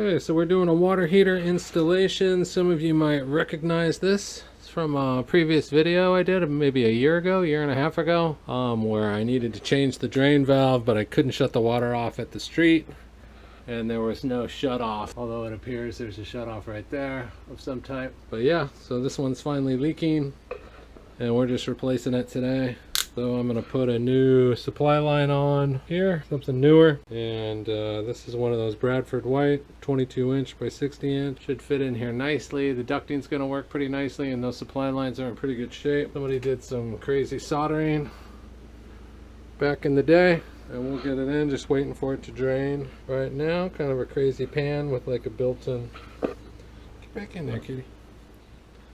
Okay, so we're doing a water heater installation. Some of you might recognize this. It's from a previous video I did maybe a year and a half ago, where I needed to change the drain valve, but I couldn't shut the water off at the street, and there was no shut off, although it appears there's a shut off right there of some type. But yeah, so this one's finally leaking, and we're just replacing it today. So I'm gonna put a new supply line on here, something newer, and this is one of those Bradford White 22 inch by 60 inch. Should fit in here nicely. The ducting's gonna work pretty nicely, and those supply lines are in pretty good shape. Somebody did some crazy soldering back in the day, and we'll get it in, just waiting for it to drain right now. Kind of a crazy pan with like a built-in, get back in there, kitty,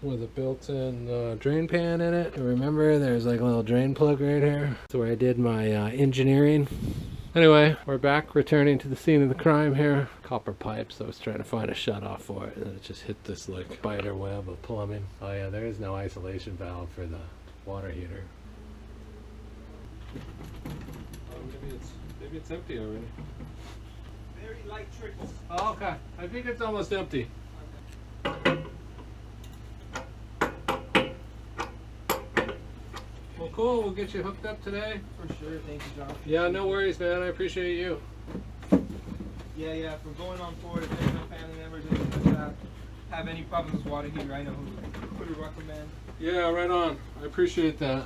with a built-in drain pan in it. And remember, there's like a little drain plug right here. That's where I did my engineering. Anyway, we're back, returning to the scene of the crime here. Copper pipes. I was trying to find a shut off for it, and it just hit this like spider web of plumbing. Oh yeah, there is no isolation valve for the water heater. Oh, maybe it's empty already. Very light trickles. Oh, okay. I think it's almost empty. Well, cool. We'll get you hooked up today. For sure. Thank you, John. Yeah, no worries, man. I appreciate you. Yeah. If we're going on forward, if any of my family members or anything like that have any problems with water heater, I know who to recommend. Yeah, right on. I appreciate that.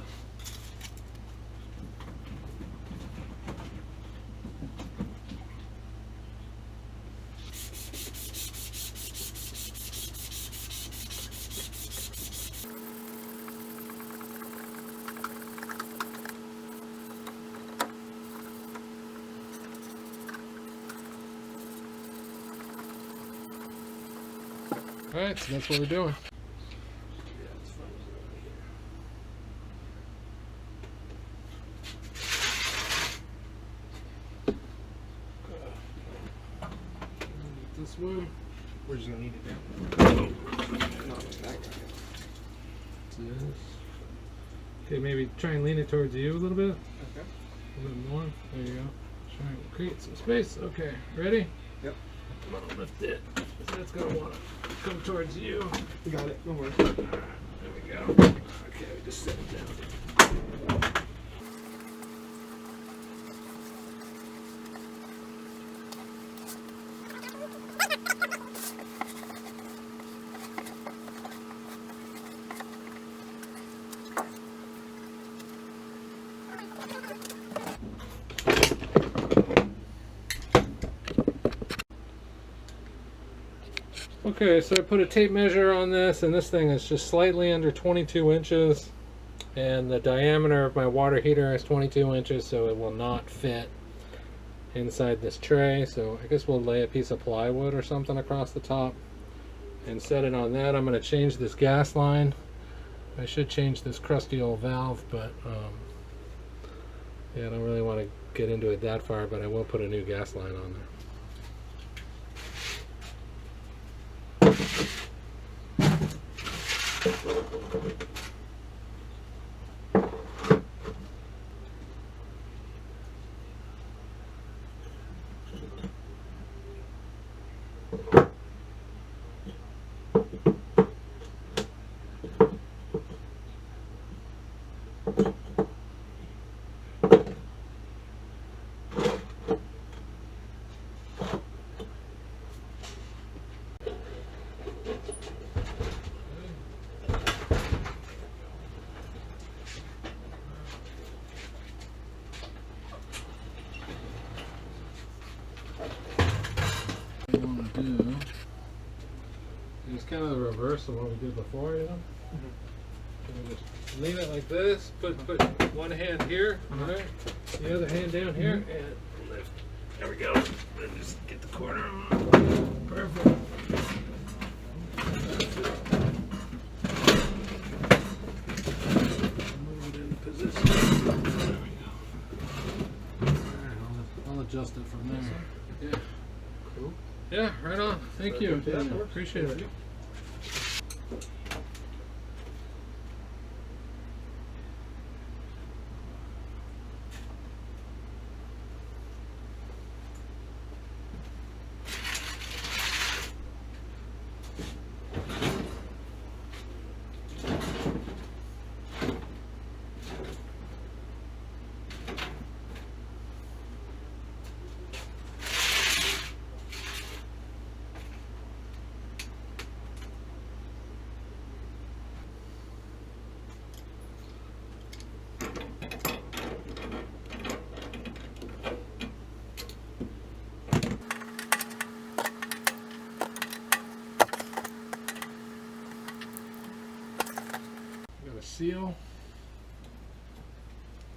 Alright, so that's what we're doing. This one. We're just gonna need it down. Okay, maybe try and lean it towards you a little bit. Okay. A little more. There you go. Try and create some space. Okay, ready? Yep. I'm gonna lift it. So it's gonna want to come towards you. We got it. No worries. There we go. Okay, we just set it down. Okay, so I put a tape measure on this, and this thing is just slightly under 22 inches, and the diameter of my water heater is 22 inches, so it will not fit inside this tray. So I guess we'll lay a piece of plywood or something across the top and set it on that. I'm going to change this gas line. I should change this crusty old valve, but yeah, I don't really want to get into it that far, but I will put a new gas line on there. What I want to do is kind of the reverse of what we did before, you know? So we just lean it like this, put one hand here, right? The other hand down here, and lift. There we go. And just get the corner on. Perfect. Move it into position. There we go. Alright, I'll adjust it from there. Yeah. Cool. Yeah, right on. Thank you. Yeah, appreciate it. seal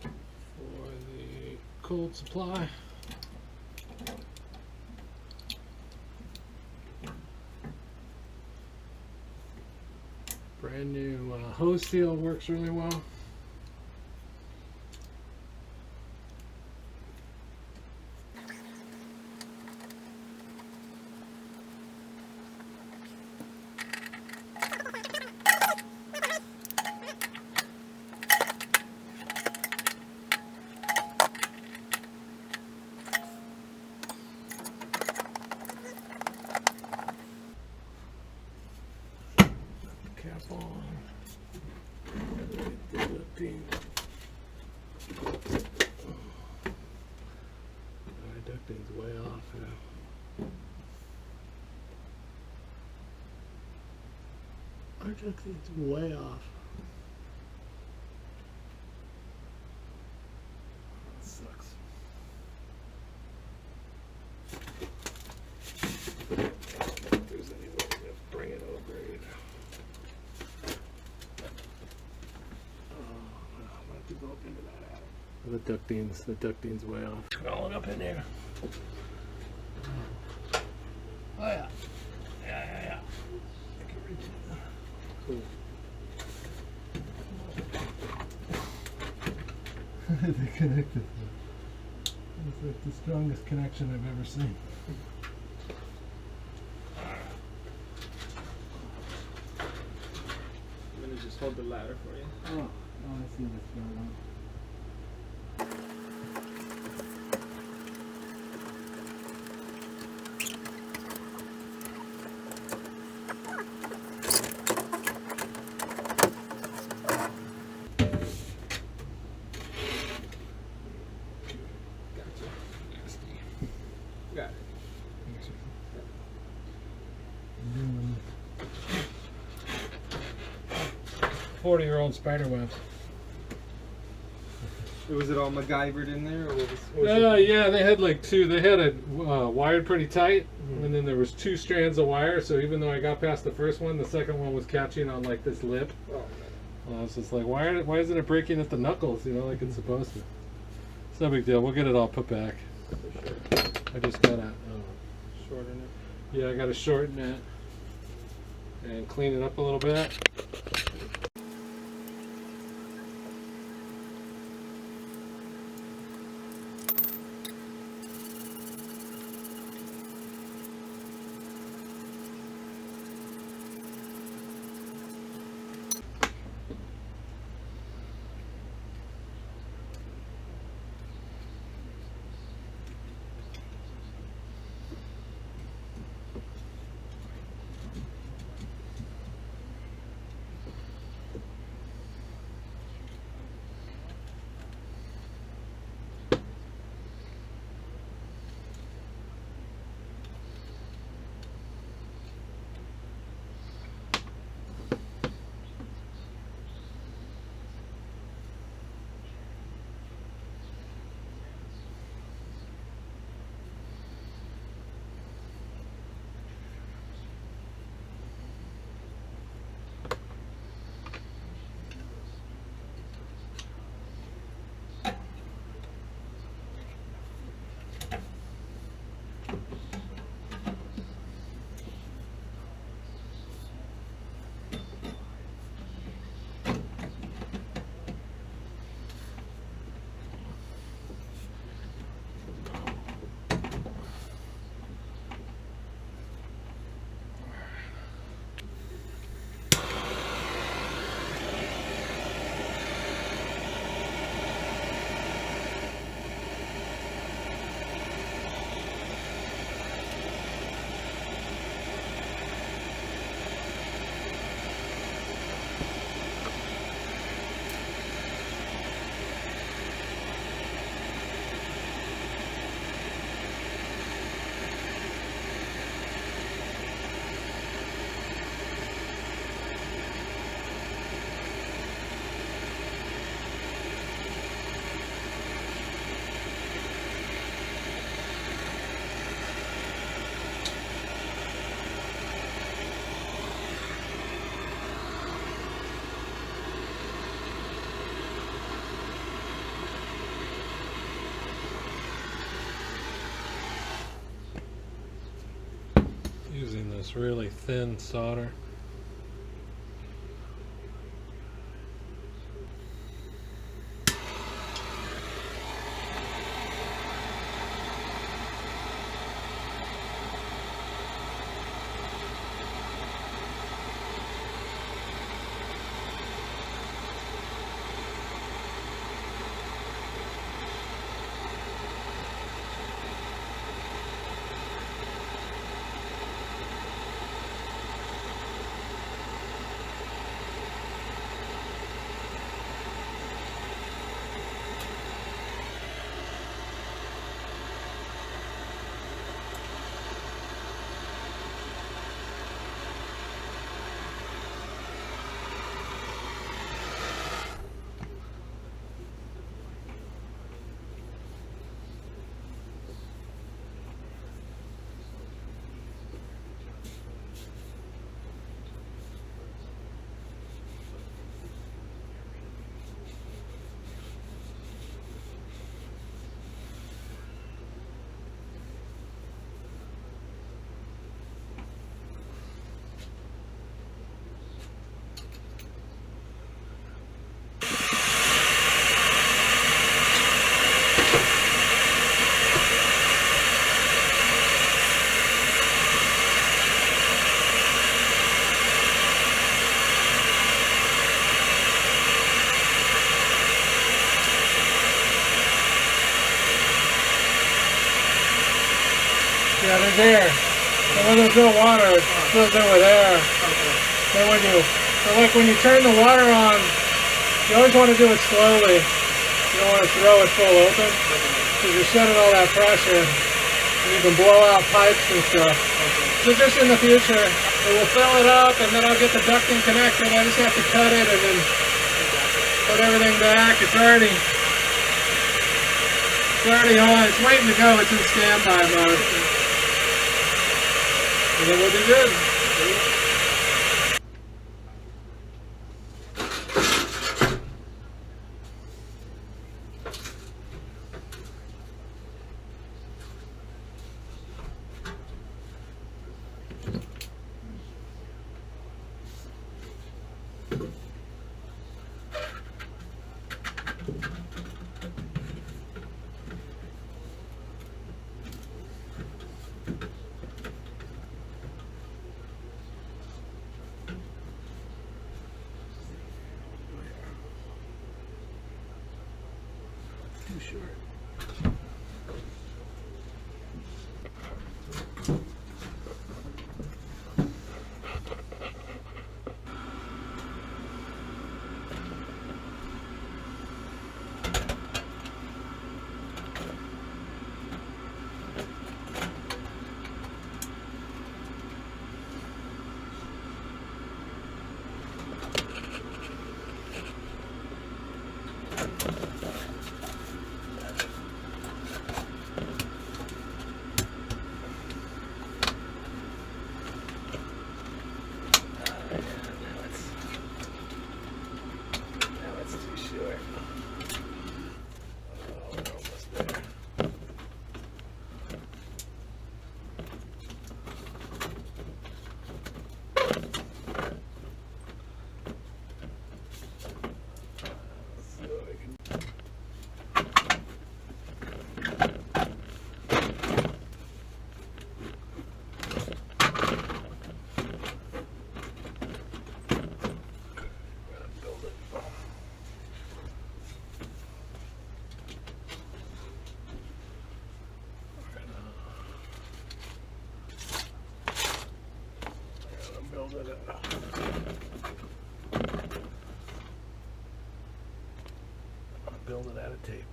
for the cold supply. Brand new hose seal, works really well. Cap on. The ducting. Ducting's way off here. Our ducting's way off. That sucks. If there's any way to bring it over here. Go up into that attic. The ducting's way off. Crawling up in here. Oh yeah. Yeah. I can reach it. Cool. They connected. It's like the strongest connection I've ever seen. I'm gonna just hold the ladder for you. Oh, I see what's going on. Got it. 40-year-old spider webs. Was it all MacGyvered in there, or what was Yeah, they had like two. They had it wired pretty tight, and then there was 2 strands of wire. So even though I got past the first one, the second one was catching on like this lip. Oh, I was just like, why isn't it breaking at the knuckles? You know, like it's supposed to. It's no big deal. We'll get it all put back. for sure. I just gotta. Shorten it. Yeah, I gotta shorten it and clean it up a little bit. using this really thin solder. Yeah, there's air. And when there's no water, it fills in with air. Then when you turn the water on, you always want to do it slowly. You don't want to throw it full open, because you're shedding all that pressure, and you can blow out pipes and stuff. So just in the future, it will fill it up, and then I'll get the ducting connected. I just have to cut it and then put everything back. It's already on. It's waiting to go. It's in standby mode. And then we'll be good. Too short. Build it out of tape.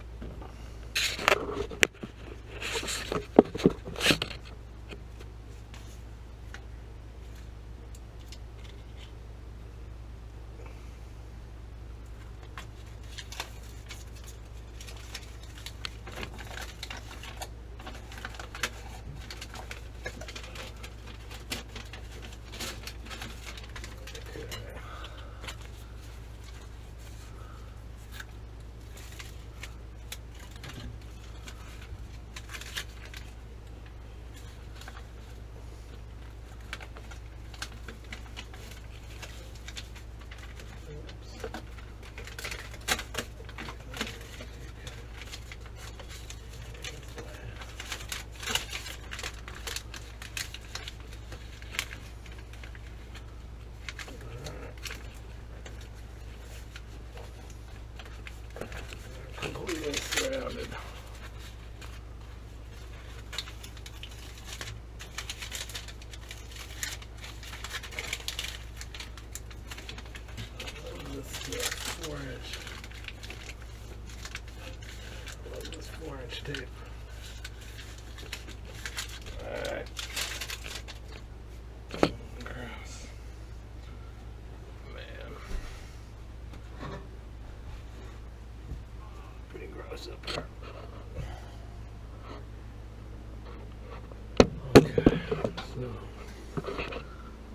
So,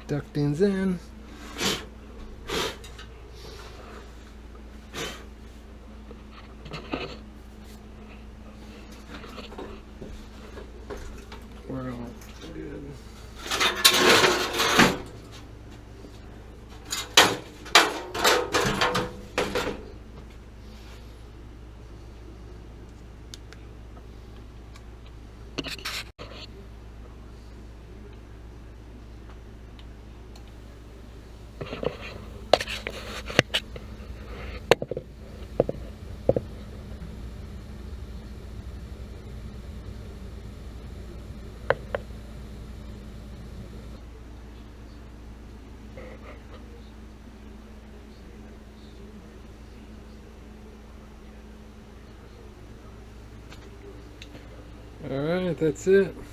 ducting's in. We're all good. All right, that's it.